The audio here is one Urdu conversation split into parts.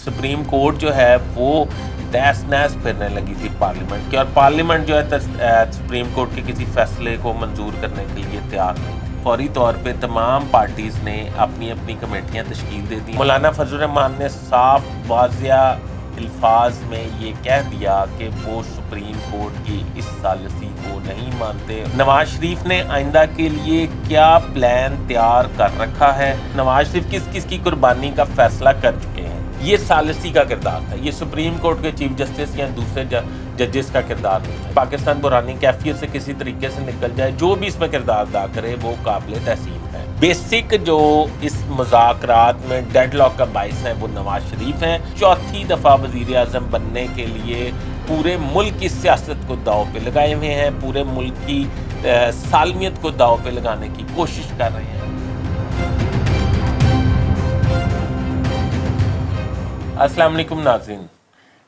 سپریم کورٹ جو ہے وہ تہس نہس پھرنے لگی تھی پارلیمنٹ کی، اور پارلیمنٹ جو ہے سپریم کورٹ کے کسی فیصلے کو منظور کرنے کے لیے تیار نہیں تھی۔ فوری طور پہ تمام پارٹیز نے اپنی اپنی کمیٹیاں تشکیل دے دی۔ مولانا فضل الرحمان نے صاف واضح الفاظ میں یہ کہہ دیا کہ وہ سپریم کورٹ کی اس ثالثی کو نہیں مانتے۔ نواز شریف نے آئندہ کے لیے کیا پلان تیار کر رکھا ہے؟ نواز شریف کس کس کی قربانی کا فیصلہ کر چکے ہیں؟ یہ ثالثی کا کردار تھا، یہ سپریم کورٹ کے چیف جسٹس یا دوسرے ججز کا کردار نہیں تھا۔ پاکستان بحرانی کیفیت سے کسی طریقے سے نکل جائے، جو بھی اس میں کردار ادا کرے وہ قابل تحسین ہے۔ بیسک جو اس مذاکرات میں ڈیڈ لاک کا باعث ہے وہ نواز شریف ہیں۔ چوتھی دفعہ وزیر اعظم بننے کے لیے پورے ملک کی سیاست کو داؤ پہ لگائے ہوئے ہیں، پورے ملک کی سالمیت کو داؤ پہ لگانے کی کوشش کر رہے ہیں۔ السلام علیکم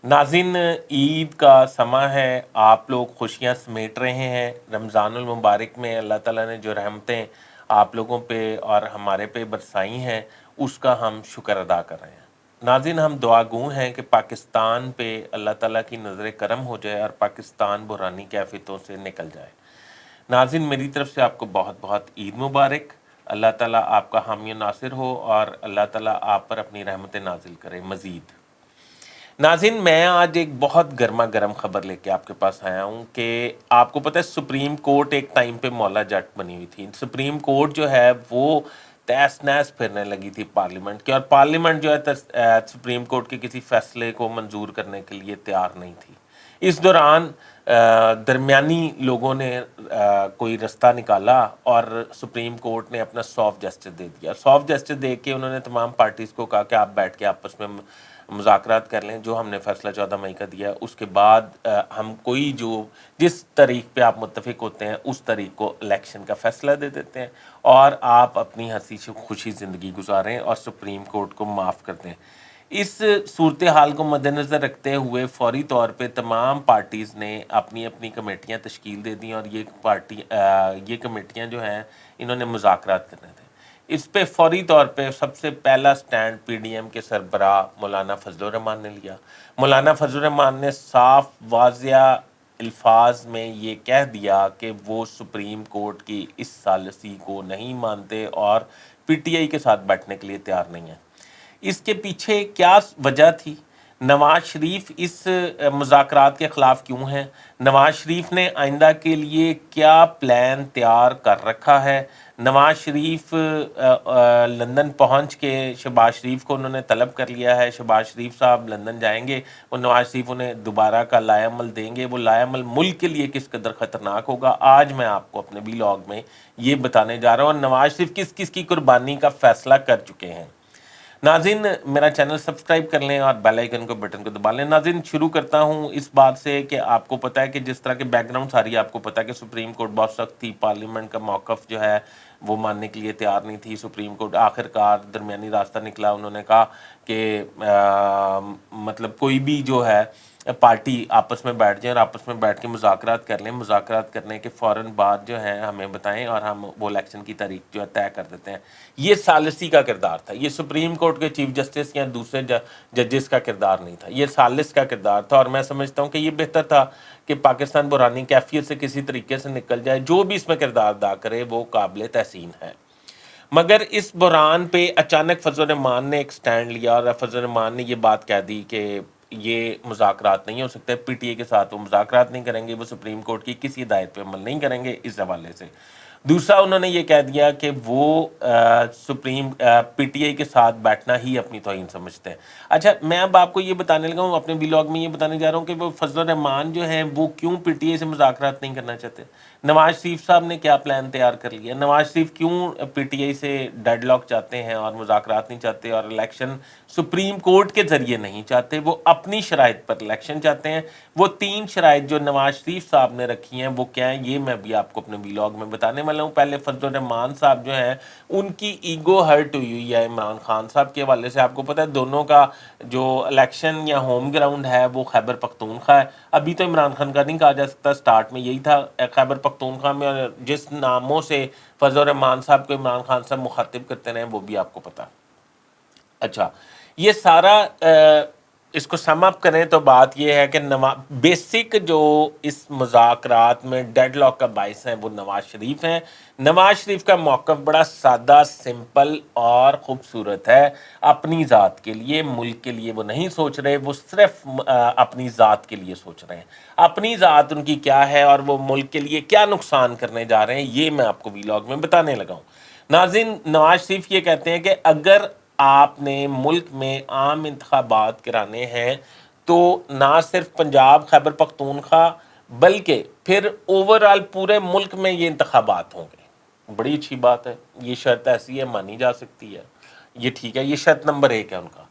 ناظرین، عید کا سماں ہے، آپ لوگ خوشیاں سمیٹ رہے ہیں۔ رمضان المبارک میں اللہ تعالیٰ نے جو رحمتیں آپ لوگوں پہ اور ہمارے پہ برسائی ہیں اس کا ہم شکر ادا کر رہے ہیں۔ ناظرین، ہم دعا گو ہیں کہ پاکستان پہ اللہ تعالیٰ کی نظر کرم ہو جائے اور پاکستان بحرانی کیفیتوں سے نکل جائے۔ ناظرین، میری طرف سے آپ کو بہت بہت عید مبارک۔ اللہ تعالیٰ آپ کا حامی و ناصر ہو اور اللہ تعالیٰ آپ پر اپنی رحمتیں نازل کرے مزید۔ ناظرین، میں آج ایک بہت گرما گرم خبر لے کے آپ کے پاس آیا ہوں کہ آپ کو پتہ ہے سپریم کورٹ ایک ٹائم پہ مولا جٹ بنی ہوئی تھی۔ سپریم کورٹ جو ہے وہ تہس نہس پھرنے لگی تھی پارلیمنٹ کی، اور پارلیمنٹ جو ہے سپریم کورٹ کے کسی فیصلے کو منظور کرنے کے لیے تیار نہیں تھی۔ اس دوران درمیانی لوگوں نے کوئی رستہ نکالا اور سپریم کورٹ نے اپنا سافٹ جسٹس دے دیا۔ سافٹ جسٹس دے کے انہوں نے تمام پارٹیز کو کہا کہ آپ بیٹھ کے آپس میں مذاکرات کر لیں، جو ہم نے فیصلہ 14 مئی کا دیا اس کے بعد ہم کوئی جس تاریخ پہ آپ متفق ہوتے ہیں اس تاریخ کو الیکشن کا فیصلہ دے دیتے ہیں اور آپ اپنی ہنسی خوشی زندگی گزاریں اور سپریم کورٹ کو معاف کر دیں۔ اس صورتحال کو مد نظر رکھتے ہوئے فوری طور پہ تمام پارٹیز نے اپنی اپنی کمیٹیاں تشکیل دے دیں اور یہ کمیٹیاں جو ہیں انہوں نے مذاکرات کرنے تھے۔ اس پہ فوری طور پہ سب سے پہلا سٹینڈ پی ڈی ایم کے سربراہ مولانا فضل الرحمان نے لیا۔ مولانا فضل الرحمان نے صاف واضح الفاظ میں یہ کہہ دیا کہ وہ سپریم کورٹ کی اس ثالثی کو نہیں مانتے اور پی ٹی آئی کے ساتھ بیٹھنے کے لیے تیار نہیں ہیں۔ اس کے پیچھے کیا وجہ تھی؟ نواز شریف اس مذاکرات کے خلاف کیوں ہیں؟ نواز شریف نے آئندہ کے لیے کیا پلان تیار کر رکھا ہے؟ نواز شریف لندن پہنچ کے شہباز شریف کو انہوں نے طلب کر لیا ہے۔ شہباز شریف صاحب لندن جائیں گے، وہ نواز شریف انہیں دوبارہ کا لائے عمل دیں گے۔ وہ لائے عمل ملک کے لیے کس قدر خطرناک ہوگا آج میں آپ کو اپنے ویلاگ میں یہ بتانے جا رہا ہوں، اور نواز شریف کس کس کی قربانی کا فیصلہ کر چکے ہیں۔ ناظرین، میرا چینل سبسکرائب کر لیں اور بیل آئیکن کو بٹن کو دبا لیں۔ ناظرین، شروع کرتا ہوں اس بات سے کہ آپ کو پتہ ہے کہ جس طرح کے بیک گراؤنڈ ساری آپ کو پتہ ہے کہ سپریم کورٹ بہت سخت تھی، پارلیمنٹ کا موقف جو ہے وہ ماننے کے لیے تیار نہیں تھی۔ سپریم کورٹ آخر کار درمیانی راستہ نکلا، انہوں نے کہا کہ مطلب کوئی بھی جو ہے پارٹی آپس میں بیٹھ جائیں اور آپس میں بیٹھ کے مذاکرات کر لیں، مذاکرات کرنے کے فوراً بعد جو ہے ہمیں بتائیں اور ہم وہ الیکشن کی تاریخ جو ہے طے کر دیتے ہیں۔ یہ ثالثی کا کردار تھا، یہ سپریم کورٹ کے چیف جسٹس یا دوسرے ججز کا کردار نہیں تھا، یہ ثالث کا کردار تھا، اور میں سمجھتا ہوں کہ یہ بہتر تھا کہ پاکستان بحرانی کیفیت سے کسی طریقے سے نکل جائے، جو بھی اس میں کردار ادا کرے وہ قابل تحسین ہے۔ مگر اس بحران پہ اچانک فضل الرحمان نے ایک سٹینڈ لیا اور فضل الرحمان نے یہ بات کہہ دی کہ یہ مذاکرات نہیں ہو سکتے، پی ٹی اے کے ساتھ وہ مذاکرات نہیں کریں گے، وہ سپریم کورٹ کی کسی ہدایت پہ عمل نہیں کریں گے اس حوالے سے۔ دوسرا، انہوں نے یہ کہہ دیا کہ وہ سپریم پی ٹی آئی کے ساتھ بیٹھنا ہی اپنی توہین سمجھتے ہیں۔ اچھا، میں اب آپ کو یہ بتانے لگا ہوں، اپنے ویلاگ میں یہ بتانے جا رہا ہوں کہ وہ فضل الرحمان جو ہیں وہ کیوں پی ٹی آئی سے مذاکرات نہیں کرنا چاہتے۔ نواز شریف صاحب نے کیا پلان تیار کر لیا؟ نواز شریف کیوں پی ٹی آئی سے ڈیڈ لاک چاہتے ہیں اور مذاکرات نہیں چاہتے اور الیکشن سپریم کورٹ کے ذریعے نہیں چاہتے، وہ اپنی شرائط پر الیکشن چاہتے ہیں۔ وہ 3 شرائط جو نواز شریف صاحب نے رکھی ہیں وہ کیا ہیں، یہ میں بھی آپ کو اپنے ویلاگ میں بتانے والا ہوں۔ پہلے فضل الرحمان صاحب جو ہیں ان کی ایگو ہرٹ ہوئی ہے عمران خان صاحب کے حوالے سے۔ آپ کو پتہ ہے دونوں کا جو الیکشن یا ہوم گراؤنڈ ہے وہ خیبر پختونخوا ہے۔ ابھی تو عمران خان کا نہیں کہا جا سکتا، سٹارٹ میں یہی تھا خیبر پختونخوا میں، اور جس ناموں سے فضل الرحمان صاحب کو عمران خان صاحب مخاطب کرتے رہے وہ بھی آپ کو پتہ۔ اچھا، یہ سارا اس کو سم اپ کریں تو بات یہ ہے کہ بیسک جو اس مذاکرات میں ڈیڈ لاک کا باعث ہیں وہ نواز شریف ہیں. نواز شریف کا موقف بڑا سادہ، سمپل اور خوبصورت ہے. اپنی ذات کے لیے، ملک کے لیے وہ نہیں سوچ رہے، وہ صرف اپنی ذات کے لیے سوچ رہے ہیں. اپنی ذات ان کی کیا ہے اور وہ ملک کے لیے کیا نقصان کرنے جا رہے ہیں، یہ میں آپ کو ویلاگ میں بتانے لگا ہوں. ناظرین، نواز شریف یہ کہتے ہیں کہ اگر آپ نے ملک میں عام انتخابات کرانے ہیں تو نہ صرف پنجاب، خیبر پختونخوا، بلکہ پھر اوورآل پورے ملک میں یہ انتخابات ہوں گے. بڑی اچھی بات ہے، یہ شرط ایسی ہے مانی جا سکتی ہے، یہ ٹھیک ہے. یہ شرط نمبر 1 ہے ان کا.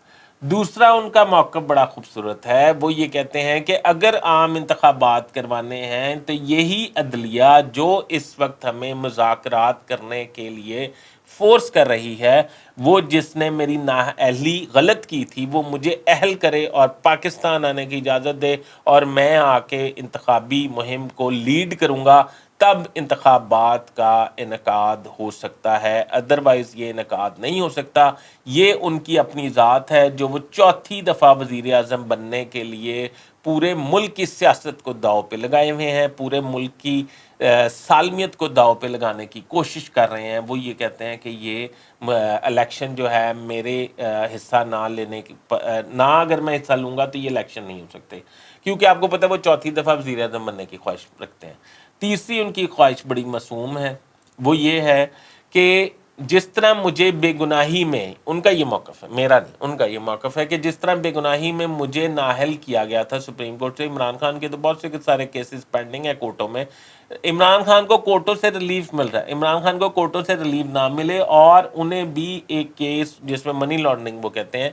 دوسرا ان کا موقف بڑا خوبصورت ہے، وہ یہ کہتے ہیں کہ اگر عام انتخابات کروانے ہیں تو یہی عدلیہ جو اس وقت ہمیں مذاکرات کرنے کے لیے فورس کر رہی ہے، وہ جس نے میری نااہلی غلط کی تھی وہ مجھے اہل کرے اور پاکستان آنے کی اجازت دے اور میں آ کے انتخابی مہم کو لیڈ کروں گا، تب انتخابات کا انعقاد ہو سکتا ہے. ادروائز یہ انعقاد نہیں ہو سکتا. یہ ان کی اپنی ذات ہے جو وہ چوتھی دفعہ وزیر اعظم بننے کے لیے پورے ملک کی سیاست کو داؤ پہ لگائے ہوئے ہیں، پورے ملک کی سالمیت کو داؤ پہ لگانے کی کوشش کر رہے ہیں. وہ یہ کہتے ہیں کہ یہ الیکشن جو ہے میرے حصہ نہ لینے کی نہ اگر میں حصہ لوں گا تو یہ الیکشن نہیں ہو سکتے، کیونکہ آپ کو پتہ ہے وہ چوتھی دفعہ وزیر اعظم بننے کی خواہش رکھتے ہیں. تیسری ان کی خواہش بڑی معصوم ہے، وہ یہ ہے کہ جس طرح مجھے بے گناہی میں، ان کا یہ موقف ہے، میرا نہیں، ان کا یہ موقف ہے کہ جس طرح بے گناہی میں مجھے نااہل کیا گیا تھا سپریم کورٹ سے، عمران خان کے تو بہت سے سارے کیسز پینڈنگ ہیں کورٹوں میں. عمران خان کو کورٹوں سے ریلیف مل رہا ہے، عمران خان کو کورٹوں سے ریلیف نہ ملے اور انہیں بھی ایک کیس جس میں منی لانڈرنگ وہ کہتے ہیں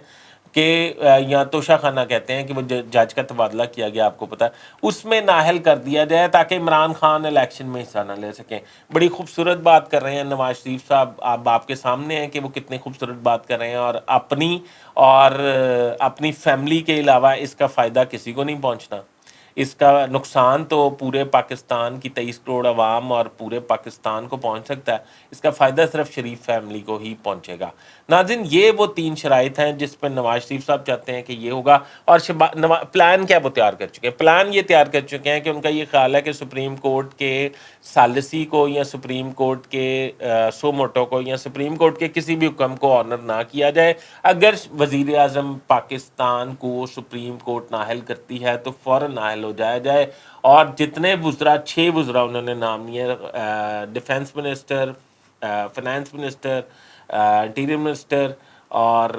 کہ یا توشہ خانہ کہتے ہیں کہ وہ جج کا تبادلہ کیا گیا، آپ کو پتہ ہے، اس میں نااہل کر دیا جائے تاکہ عمران خان الیکشن میں حصہ نہ لے سکیں. بڑی خوبصورت بات کر رہے ہیں نواز شریف صاحب، آپ کے سامنے ہیں کہ وہ کتنی خوبصورت بات کر رہے ہیں، اور اپنی فیملی کے علاوہ اس کا فائدہ کسی کو نہیں پہنچنا. اس کا نقصان تو پورے پاکستان کی 23 کروڑ عوام اور پورے پاکستان کو پہنچ سکتا ہے، اس کا فائدہ صرف شریف فیملی کو ہی پہنچے گا. ناظرین، یہ وہ 3 شرائط ہیں جس پہ نواز شریف صاحب چاہتے ہیں کہ یہ ہوگا. اور پلان کیا وہ تیار کر چکے ہیں؟ پلان یہ تیار کر چکے ہیں کہ ان کا یہ خیال ہے کہ سپریم کورٹ کے ثالثی کو یا سپریم کورٹ کے سو موٹو کو یا سپریم کورٹ کے کسی بھی حکم کو آنر نہ کیا جائے. اگر وزیر اعظم پاکستان کو سپریم کورٹ نااہل کرتی ہے تو فوراً نااہل ہو جائے اور جتنے وزراء 6 وزراء انہوں نے نام لیے، defence minister, finance minister, interior minister اور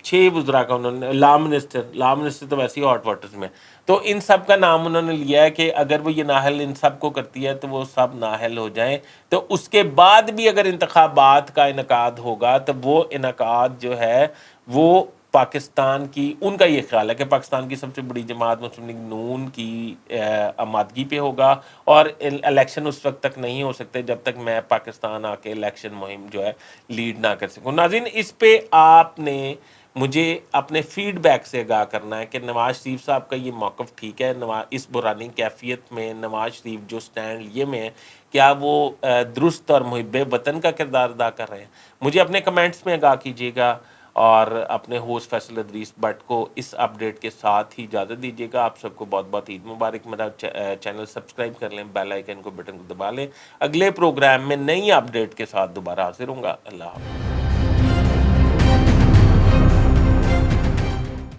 6 وزراء کا انہوں نے، لا منسٹر تو ویسے ہی ہاٹ واٹرز میں، تو ان سب کا نام انہوں نے لیا ہے کہ اگر وہ یہ نااہل ان سب کو کرتی ہے تو وہ سب نااہل ہو جائیں. تو اس کے بعد بھی اگر انتخابات کا انعقاد ہوگا تو وہ انعقاد جو ہے وہ پاکستان کی، ان کا یہ خیال ہے کہ پاکستان کی سب سے بڑی جماعت مسلم لیگ نون کی آمادگی پہ ہوگا اور الیکشن اس وقت تک نہیں ہو سکتے جب تک میں پاکستان آ کے الیکشن مہم جو ہے لیڈ نہ کر سکوں. ناظرین، اس پہ آپ نے مجھے اپنے فیڈ بیک سے آگاہ کرنا ہے کہ نواز شریف صاحب کا یہ موقف ٹھیک ہے؟ اس بحرانی کیفیت میں نواز شریف جو سٹینڈ لیے میں کیا وہ درست اور محب وطن کا کردار ادا کر رہے ہیں؟ مجھے اپنے کمنٹس میں آگاہ کیجیے گا اور اپنے ہوسٹ فیصل ادریس بٹ کو اس اپڈیٹ کے ساتھ ہی اجازت دیجیے گا. آپ سب کو بہت بہت عید مبارک. میرا چینل سبسکرائب کر لیں، بیل آئیکن کو بٹن کو دبا لیں. اگلے پروگرام میں نئی اپڈیٹ کے ساتھ دوبارہ حاضر ہوں گا. اللہ حافظ.